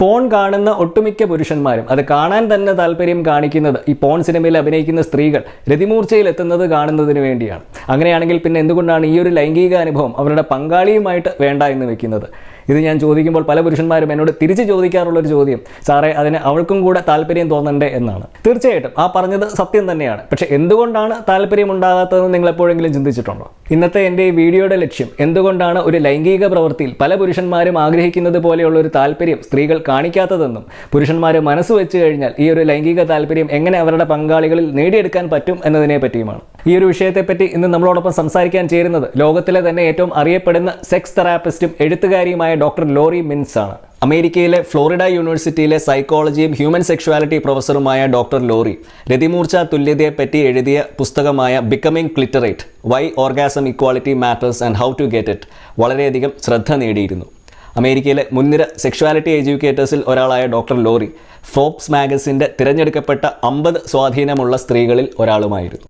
Porn കാണുന്ന ഒട്ടുമിക്ക പുരുഷന്മാരും അത് കാണാൻ തന്നെ താല്പര്യം കാണിക്കുന്നത് ഈ പോൺ സിനിമയിൽ അഭിനയിക്കുന്ന സ്ത്രീകൾ രതിമൂർച്ചയിൽ എത്തുന്നത് കാണുന്നതിന് വേണ്ടിയാണ്. അങ്ങനെയാണെങ്കിൽ പിന്നെ എന്തുകൊണ്ടാണ് ഈ ഒരു ലൈംഗിക അനുഭവം അവരുടെ പങ്കാളിയുമായിട്ട് വേണ്ട എന്ന് വെക്കുന്നത്? ഇത് ഞാൻ ചോദിക്കുമ്പോൾ പല പുരുഷന്മാരും എന്നോട് തിരിച്ച് ചോദിക്കാറുള്ളൊരു ചോദ്യം, സാറേ അതിന് അവൾക്കും കൂടെ താല്പര്യം തോന്നണ്ടേ എന്നാണ്. തീർച്ചയായിട്ടും ആ പറഞ്ഞത് സത്യം തന്നെയാണ്. പക്ഷേ എന്തുകൊണ്ടാണ് താല്പര്യം ഉണ്ടാകാത്തതെന്ന് നിങ്ങൾ എപ്പോഴെങ്കിലും ചിന്തിച്ചിട്ടുണ്ടോ? ഇന്നത്തെ എൻ്റെ ഈ വീഡിയോയുടെ ലക്ഷ്യം എന്തുകൊണ്ടാണ് ഒരു ലൈംഗിക പ്രവൃത്തിയിൽ പല പുരുഷന്മാരും ആഗ്രഹിക്കുന്നത് പോലെയുള്ള ഒരു താല്പര്യം സ്ത്രീകൾ കാണിക്കാത്തതെന്നും പുരുഷന്മാർ മനസ്സ് വെച്ച് കഴിഞ്ഞാൽ ഈ ഒരു ലൈംഗിക താല്പര്യം എങ്ങനെ അവരുടെ പങ്കാളികളിൽ നേടിയെടുക്കാൻ പറ്റും എന്നതിനെ പറ്റിയുമാണ്. ഈ ഒരു വിഷയത്തെപ്പറ്റി ഇന്ന് നമ്മളോടൊപ്പം സംസാരിക്കാൻ ചേരുന്നത് ലോകത്തിലെ തന്നെ ഏറ്റവും അറിയപ്പെടുന്ന സെക്സ് തെറാപ്പിസ്റ്റും എഴുത്തുകാരിയുമായ ഡോക്ടർ ലോറി മിൻസ് ആണ്. അമേരിക്കയിലെ ഫ്ലോറിഡ യൂണിവേഴ്സിറ്റിയിലെ സൈക്കോളജിയും ഹ്യൂമൻ സെക്ഷുവാലിറ്റി പ്രൊഫസറുമായ ഡോക്ടർ ലോറി രതിമൂർച്ച തുല്യതയെപ്പറ്റി എഴുതിയ പുസ്തകമായ becoming cliterate, why orgasm equality matters and how to get it വളരെയധികം ശ്രദ്ധ നേടിയിരുന്നു. അമേരിക്കയിലെ മുൻനിര സെക്ഷുവാലിറ്റി എഡ്യൂക്കേറ്റേഴ്സിൽ ഒരാളായ ഡോക്ടർ ലോറി ഫോബ്സ് മാഗസിൻ്റെ തിരഞ്ഞെടുക്കപ്പെട്ട 50 സ്വാധീനമുള്ള സ്ത്രീകളിൽ ഒരാളുമായിരുന്നു.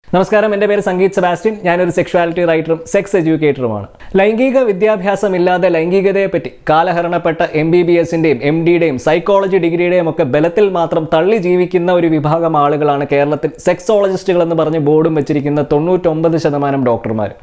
നമസ്കാരം, എൻ്റെ പേര് സംഗീത് സെബാസ്റ്റ്യൻ. ഞാനൊരു സെക്ഷുവാലിറ്റി റൈറ്ററും സെക്സ് എഡ്യൂക്കേറ്ററുമാണ്. ലൈംഗിക വിദ്യാഭ്യാസമില്ലാതെ ലൈംഗികതയെപ്പറ്റി കാലഹരണപ്പെട്ട MBBSൻ്റെയും MDയുടെയും സൈക്കോളജി ഡിഗ്രിയുടെയും ഒക്കെ ബലത്തിൽ മാത്രം തള്ളി ജീവിക്കുന്ന ഒരു വിഭാഗം ആളുകളാണ് കേരളത്തിൽ സെക്സോളജിസ്റ്റുകൾ എന്ന് പറഞ്ഞ് ബോർഡും വെച്ചിരിക്കുന്ന 99% ഡോക്ടർമാർ.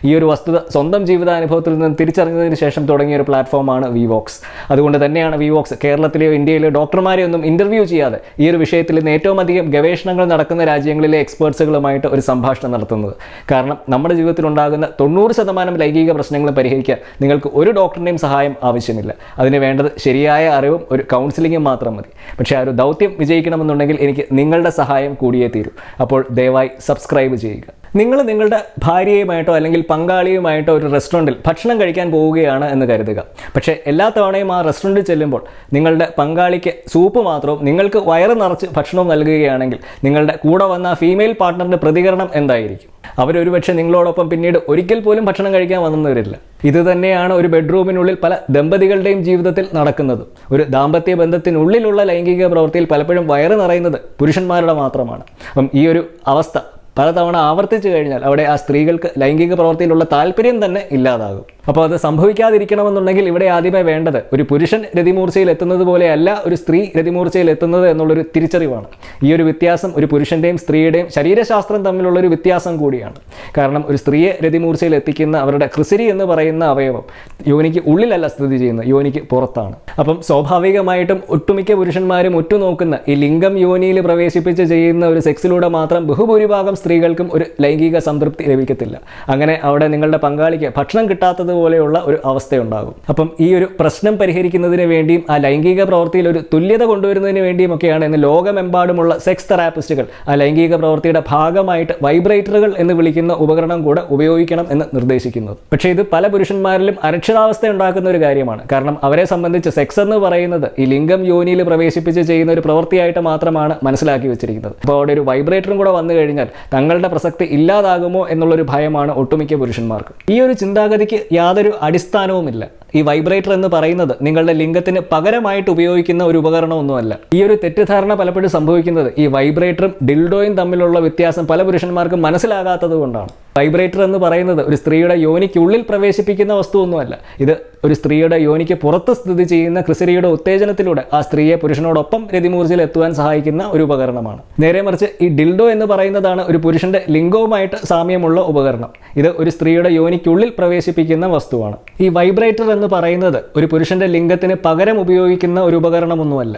ഈ ഒരു വസ്തുത സ്വന്തം ജീവിതാനുഭവത്തിൽ നിന്ന് തിരിച്ചറിഞ്ഞതിന് ശേഷം തുടങ്ങിയ ഒരു പ്ലാറ്റ്ഫോമാണ് വിവോക്സ്. അതുകൊണ്ട് തന്നെയാണ് വിവോക്സ് കേരളത്തിലെയോ ഇന്ത്യയിലെയോ ഡോക്ടർമാരെ ഒന്നും ഇൻ്റർവ്യൂ ചെയ്യാതെ ഈ ഒരു വിഷയത്തിൽ ഇന്ന് ഏറ്റവും അധികം ഗവേഷണങ്ങൾ നടക്കുന്ന രാജ്യങ്ങളിലെ എക്സ്പേർട്സുകളുമായിട്ട് ഒരു സംഭാഷണം നടത്തുന്നത്. കാരണം നമ്മുടെ ജീവിതത്തിൽ ഉണ്ടാകുന്ന 90% ലൈംഗിക പ്രശ്നങ്ങളും പരിഹരിക്കാൻ നിങ്ങൾക്ക് ഒരു ഡോക്ടറിൻ്റെയും സഹായം ആവശ്യമില്ല. അതിന് വേണ്ടത് ശരിയായ അറിവും ഒരു കൗൺസിലിങ്ങും മാത്രം മതി. പക്ഷേ ആ ഒരു ദൗത്യം വിജയിക്കണമെന്നുണ്ടെങ്കിൽ എനിക്ക് നിങ്ങളുടെ സഹായം കൂടിയേ തീരൂ. അപ്പോൾ ദയവായി സബ്സ്ക്രൈബ് ചെയ്യുക. നിങ്ങൾ നിങ്ങളുടെ ഭാര്യയുമായിട്ടോ അല്ലെങ്കിൽ പങ്കാളിയുമായിട്ടോ ഒരു റെസ്റ്റോറൻറ്റിൽ ഭക്ഷണം കഴിക്കാൻ പോവുകയാണ് എന്ന് കരുതുക. പക്ഷേ എല്ലാ തവണയും ആ റെസ്റ്റോറൻറ്റിൽ ചെല്ലുമ്പോൾ നിങ്ങളുടെ പങ്കാളിക്ക് സൂപ്പ് മാത്രവും നിങ്ങൾക്ക് വയറ് നിറച്ച് ഭക്ഷണവും നൽകുകയാണെങ്കിൽ നിങ്ങളുടെ കൂടെ വന്ന ഫീമെയിൽ പാർട്ട്ണറിൻ്റെ പ്രതികരണം എന്തായിരിക്കും? അവരൊരുപക്ഷെ നിങ്ങളോടൊപ്പം പിന്നീട് ഒരിക്കൽ പോലും ഭക്ഷണം കഴിക്കാൻ വന്നെന്ന് വരില്ല. ഇത് തന്നെയാണ് ഒരു ബെഡ്റൂമിനുള്ളിൽ പല ദമ്പതികളുടെയും ജീവിതത്തിൽ നടക്കുന്നത്. ഒരു ദാമ്പത്യ ബന്ധത്തിനുള്ളിലുള്ള ലൈംഗിക പ്രവൃത്തിയിൽ പലപ്പോഴും വയറ് നിറയുന്നത് പുരുഷന്മാരുടെ മാത്രമാണ്. അപ്പം ഈ ഒരു അവസ്ഥ പലതവണ ആവർത്തിച്ചു കഴിഞ്ഞാൽ അവിടെ ആ സ്ത്രീകൾക്ക് ലൈംഗിക പ്രവൃത്തിയിലുള്ള താല്പര്യം തന്നെ ഇല്ലാതാകും. അപ്പോൾ അത് സംഭവിക്കാതിരിക്കണമെന്നുണ്ടെങ്കിൽ ഇവിടെ ആദ്യമേ വേണ്ടത് ഒരു പുരുഷൻ രതിമൂർച്ചയിൽ എത്തുന്നത് പോലെയല്ല ഒരു സ്ത്രീ രതിമൂർച്ചയിൽ എത്തുന്നത് എന്നുള്ളൊരു തിരിച്ചറിവാണ്. ഈ ഒരു വ്യത്യാസം ഒരു പുരുഷൻ്റെയും സ്ത്രീയുടെയും ശരീരശാസ്ത്രം തമ്മിലുള്ളൊരു വ്യത്യാസം കൂടിയാണ്. കാരണം ഒരു സ്ത്രീയെ രതിമൂർച്ചയിൽ എത്തിക്കുന്ന അവരുടെ ക്രിസരി എന്ന് പറയുന്ന അവയവം യോനിക്ക് ഉള്ളിലല്ല സ്ഥിതി ചെയ്യുന്നത്, യോനിക്ക് പുറത്താണ്. അപ്പം സ്വാഭാവികമായിട്ടും ഒട്ടുമിക്ക പുരുഷന്മാരും ഉറ്റുനോക്കുന്ന ഈ ലിംഗം യോനിയിൽ പ്രവേശിപ്പിച്ച് ചെയ്യുന്ന ഒരു സെക്സിലൂടെ മാത്രം ബഹുഭൂരിഭാഗം സ്ത്രീകൾക്കും ഒരു ലൈംഗിക സംതൃപ്തി ലഭിക്കത്തില്ല. അങ്ങനെ അവിടെ നിങ്ങളുടെ പങ്കാളിക്ക് ഭക്ഷണം കിട്ടാത്തത് പോലെയുള്ള ഒരു അവസ്ഥയുണ്ടാകും. അപ്പം ഈ ഒരു പ്രശ്നം പരിഹരിക്കുന്നതിന് വേണ്ടിയും ആ ലൈംഗിക പ്രവൃത്തിയിൽ ഒരു തുല്യത കൊണ്ടുവരുന്നതിന് വേണ്ടിയുമൊക്കെയാണ് ഇന്ന് ലോകമെമ്പാടുമുള്ള സെക്സ് തെറാപ്പിസ്റ്റുകൾ ആ ലൈംഗിക പ്രവൃത്തിയുടെ ഭാഗമായിട്ട് വൈബ്രേറ്ററുകൾ എന്ന് വിളിക്കുന്ന ഉപകരണം കൂടെ ഉപയോഗിക്കണം എന്ന് നിർദ്ദേശിക്കുന്നത്. പക്ഷേ ഇത് പല പുരുഷന്മാരിലും അരക്ഷിതാവസ്ഥ ഉണ്ടാക്കുന്ന ഒരു കാര്യമാണ്. കാരണം അവരെ സംബന്ധിച്ച് സെക്സ് എന്ന് പറയുന്നത് ഈ ലിംഗം യോനിയിൽ പ്രവേശിപ്പിച്ച് ചെയ്യുന്ന ഒരു പ്രവൃത്തിയായിട്ട് മാത്രമാണ് മനസ്സിലാക്കി വെച്ചിരിക്കുന്നത്. അപ്പോൾ അവിടെ ഒരു വൈബ്രേറ്ററും കൂടെ വന്നു കഴിഞ്ഞാൽ തങ്ങളുടെ പ്രസക്തി ഇല്ലാതാകുമോ എന്നുള്ളൊരു ഭയമാണ് ഒട്ടുമിക്ക പുരുഷന്മാർക്ക്. ഈ ഒരു ചിന്താഗതിക്ക് യാതൊരു അടിസ്ഥാനവുമില്ല. ഈ വൈബ്രേറ്റർ എന്ന് പറയുന്നത് നിങ്ങളുടെ ലിംഗത്തിന് പകരമായിട്ട് ഉപയോഗിക്കുന്ന ഒരു ഉപകരണമൊന്നുമല്ല. ഈ ഒരു തെറ്റിദ്ധാരണ പലപ്പോഴും സംഭവിക്കുന്നത് ഈ വൈബ്രേറ്ററും ഡിൽഡോയും തമ്മിലുള്ള വ്യത്യാസം പല പുരുഷന്മാർക്കും മനസ്സിലാകാത്തത് കൊണ്ടാണ്. വൈബ്രേറ്റർ എന്ന് പറയുന്നത് ഒരു സ്ത്രീയുടെ യോനിക്കുള്ളിൽ പ്രവേശിപ്പിക്കുന്ന വസ്തുവൊന്നുമല്ല. ഇത് ഒരു സ്ത്രീയുടെ യോനിക്ക് പുറത്ത് സ്ഥിതി ചെയ്യുന്ന ക്രിസരിയുടെ ഉത്തേജനത്തിലൂടെ ആ സ്ത്രീയെ പുരുഷനോടൊപ്പം രതിമൂർച്ചയിൽ എത്തുവാൻ സഹായിക്കുന്ന ഒരു ഉപകരണമാണ്. നേരെ മറിച്ച് ഈ ഡിൽഡോ എന്ന് പറയുന്നതാണ് ഒരു പുരുഷന്റെ ലിംഗവുമായിട്ട് സാമ്യമുള്ള ഉപകരണം. ഇത് ഒരു സ്ത്രീയുടെ യോനിക്കുള്ളിൽ പ്രവേശിപ്പിക്കുന്ന വസ്തുവാണ്. ഈ വൈബ്രേറ്റർ എന്ന് പറയുന്നത് ഒരു പുരുഷന്റെ ലിംഗത്തിന് പകരം ഉപയോഗിക്കുന്ന ഒരു ഉപകരണമൊന്നുമല്ല.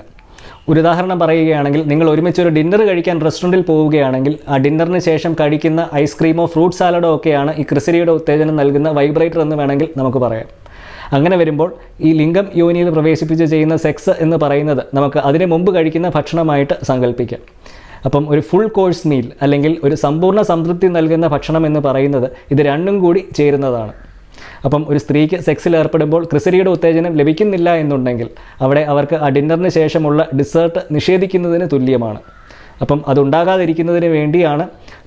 ഒരു ഉദാഹരണം പറയുകയാണെങ്കിൽ, നിങ്ങൾ ഒരുമിച്ചൊരു ഡിന്നർ കഴിക്കാൻ റെസ്റ്റോറൻറ്റിൽ പോവുകയാണെങ്കിൽ ആ ഡിന്നറിന് ശേഷം കഴിക്കുന്ന ഐസ്ക്രീമോ ഫ്രൂട്ട് സാലഡോ ഒക്കെയാണ് ഈ ക്രിസരിയുടെ ഉത്തേജനം നൽകുന്ന വൈബ്രേറ്റർ എന്ന് വേണമെങ്കിൽ നമുക്ക് പറയാം. അങ്ങനെ വരുമ്പോൾ ഈ ലിംഗം യോനിയിൽ പ്രവേശിപ്പിച്ച് ചെയ്യുന്ന സെക്സ് എന്ന് പറയുന്നത് നമുക്ക് അതിന് മുമ്പ് കഴിക്കുന്ന ഭക്ഷണമായിട്ട് സങ്കല്പിക്കാം. അപ്പം ഒരു ഫുൾ കോഴ്സ് മീൽ അല്ലെങ്കിൽ ഒരു സമ്പൂർണ്ണ സംതൃപ്തി നൽകുന്ന ഭക്ഷണം എന്ന് പറയുന്നത് ഇത് രണ്ടും കൂടി ചേരുന്നതാണ്. അപ്പം ഒരു സ്ത്രീക്ക് സെക്സിൽ ഏർപ്പെടുമ്പോൾ ക്രിസരിയുടെ ഉത്തേജനം ലഭിക്കുന്നില്ല എന്നുണ്ടെങ്കിൽ അവിടെ അവർക്ക് ആ ഡിന്നറിന് ശേഷമുള്ള ഡിസേർട്ട് നിഷേധിക്കുന്നതിന് തുല്യമാണ്. അപ്പം അതുണ്ടാകാതിരിക്കുന്നതിന് വേണ്ടിയാണ്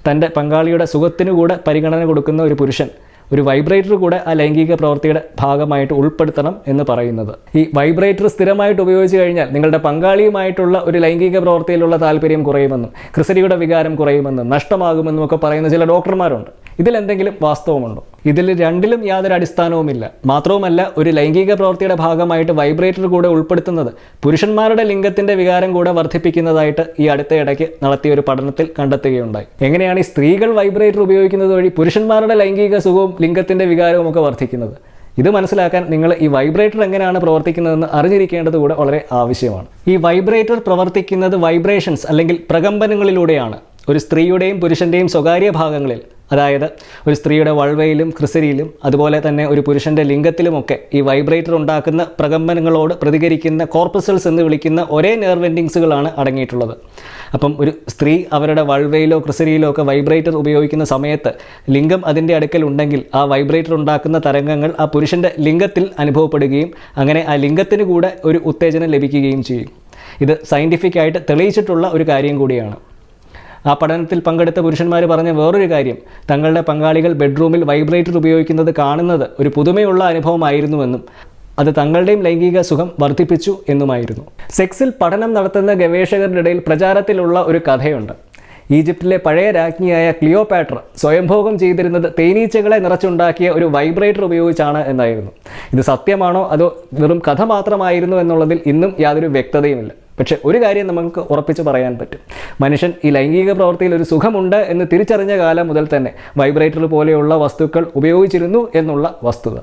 തൻ്റെ പങ്കാളിയുടെ സുഖത്തിനു കൂടെ പരിഗണന കൊടുക്കുന്ന ഒരു പുരുഷൻ ഒരു വൈബ്രേറ്റർ കൂടെ ആ ലൈംഗിക പ്രവൃത്തിയുടെ ഭാഗമായിട്ട് ഉൾപ്പെടുത്തണം എന്ന് പറയുന്നത്. ഈ വൈബ്രേറ്റർ സ്ഥിരമായിട്ട് ഉപയോഗിച്ച് കഴിഞ്ഞാൽ നിങ്ങളുടെ പങ്കാളിയുമായിട്ടുള്ള ഒരു ലൈംഗിക പ്രവൃത്തിയിലുള്ള താല്പര്യം കുറയുമെന്നും ക്രിസരിയുടെ വികാരം കുറയുമെന്നും നഷ്ടമാകുമെന്നും ഒക്കെ പറയുന്ന ചില ഡോക്ടർമാരുണ്ട്. ഇതിലെന്തെങ്കിലും വാസ്തവമുണ്ടോ? ഇതിൽ രണ്ടിലും യാതൊരു അടിസ്ഥാനവുമില്ല. മാത്രവുമല്ല, ഒരു ലൈംഗിക പ്രവൃത്തിയുടെ ഭാഗമായിട്ട് വൈബ്രേറ്റർ കൂടെ ഉൾപ്പെടുത്തുന്നത് പുരുഷന്മാരുടെ ലിംഗത്തിന്റെ വികാരം കൂടെ വർദ്ധിപ്പിക്കുന്നതായിട്ട് ഈ അടുത്തയിടയ്ക്ക് നടത്തിയ ഒരു പഠനത്തിൽ കണ്ടെത്തുകയുണ്ടായി. എങ്ങനെയാണ് ഈ സ്ത്രീകൾ വൈബ്രേറ്റർ ഉപയോഗിക്കുന്നത് വഴി പുരുഷന്മാരുടെ ലൈംഗിക സുഖവും ലിംഗത്തിന്റെ വികാരവും ഒക്കെ വർദ്ധിക്കുന്നത്? ഇത് മനസ്സിലാക്കാൻ നിങ്ങൾ ഈ വൈബ്രേറ്റർ എങ്ങനെയാണ് പ്രവർത്തിക്കുന്നതെന്ന് അറിഞ്ഞിരിക്കേണ്ടത് കൂടെ വളരെ ആവശ്യമാണ്. ഈ വൈബ്രേറ്റർ പ്രവർത്തിക്കുന്നത് വൈബ്രേഷൻസ് അല്ലെങ്കിൽ പ്രകമ്പനങ്ങളിലൂടെയാണ്. ഒരു സ്ത്രീയുടെയും പുരുഷൻ്റെയും സ്വകാര്യ ഭാഗങ്ങളിൽ, അതായത് ഒരു സ്ത്രീയുടെ വൾവയിലും ക്രിസരിയിലും അതുപോലെ തന്നെ ഒരു പുരുഷൻ്റെ ലിംഗത്തിലുമൊക്കെ ഈ വൈബ്രേറ്റർ ഉണ്ടാക്കുന്ന പ്രകമ്പനങ്ങളോട് പ്രതികരിക്കുന്ന കോർപ്പസൽസ് എന്ന് വിളിക്കുന്ന ഒരേ നെർവ് എൻഡിങ്സുകളാണ് അടങ്ങിയിട്ടുള്ളത്. അപ്പം ഒരു സ്ത്രീ അവരുടെ വൾവയിലോ ക്രിസരിയിലോ ഒക്കെ വൈബ്രേറ്റർ ഉപയോഗിക്കുന്ന സമയത്ത് ലിംഗം അതിൻ്റെ അടുക്കൽ ഉണ്ടെങ്കിൽ ആ വൈബ്രേറ്റർ ഉണ്ടാക്കുന്ന തരംഗങ്ങൾ ആ പുരുഷൻ്റെ ലിംഗത്തിൽ അനുഭവപ്പെടുകയും അങ്ങനെ ആ ലിംഗത്തിന് കൂടെ ഒരു ഉത്തേജനം ലഭിക്കുകയും ചെയ്യും. ഇത് സയൻറ്റിഫിക്കായിട്ട് തെളിയിച്ചിട്ടുള്ള ഒരു കാര്യം കൂടിയാണ്. ആ പഠനത്തിൽ പങ്കെടുത്ത പുരുഷന്മാർ പറഞ്ഞ വേറൊരു കാര്യം, തങ്ങളുടെ പങ്കാളികൾ ബെഡ്റൂമിൽ വൈബ്രേറ്റർ ഉപയോഗിക്കുന്നത് കാണുന്നത് ഒരു പുതുമയുള്ള അനുഭവമായിരുന്നുവെന്നും അത് തങ്ങളുടെയും ലൈംഗിക സുഖം വർദ്ധിപ്പിച്ചു എന്നുമായിരുന്നു. സെക്സിൽ പഠനം നടത്തുന്ന ഗവേഷകരുടെ ഇടയിൽ പ്രചാരത്തിലുള്ള ഒരു കഥയുണ്ട്. ഈജിപ്തിലെ പഴയ രാജ്ഞിയായ ക്ലിയോപാട്ര സ്വയംഭോഗം ചെയ്തിരുന്നത് തേനീച്ചകളെ നിറച്ചുണ്ടാക്കിയ ഒരു വൈബ്രേറ്റർ ഉപയോഗിച്ചാണ് എന്നായിരുന്നു. ഇത് സത്യമാണോ അതോ വെറും കഥ മാത്രമായിരുന്നു എന്നുള്ളതിൽ ഇന്നും യാതൊരു വ്യക്തതയുമില്ല. പക്ഷേ ഒരു കാര്യം നമുക്ക് ഉറപ്പിച്ച് പറയാൻ പറ്റും, മനുഷ്യൻ ഈ ലൈംഗിക പ്രവൃത്തിയിൽ ഒരു സുഖമുണ്ട് എന്ന് തിരിച്ചറിഞ്ഞ കാലം മുതൽ തന്നെ വൈബ്രേറ്റർ പോലെയുള്ള വസ്തുക്കൾ ഉപയോഗിച്ചിരുന്നു എന്നുള്ള വസ്തുത.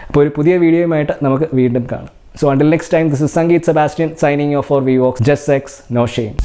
അപ്പോൾ ഒരു പുതിയ വീഡിയോയുമായിട്ട് നമുക്ക് വീണ്ടും കാണാം. So until next time, this is Sangeet Sebastian signing off for VVox. Just sex, no shame.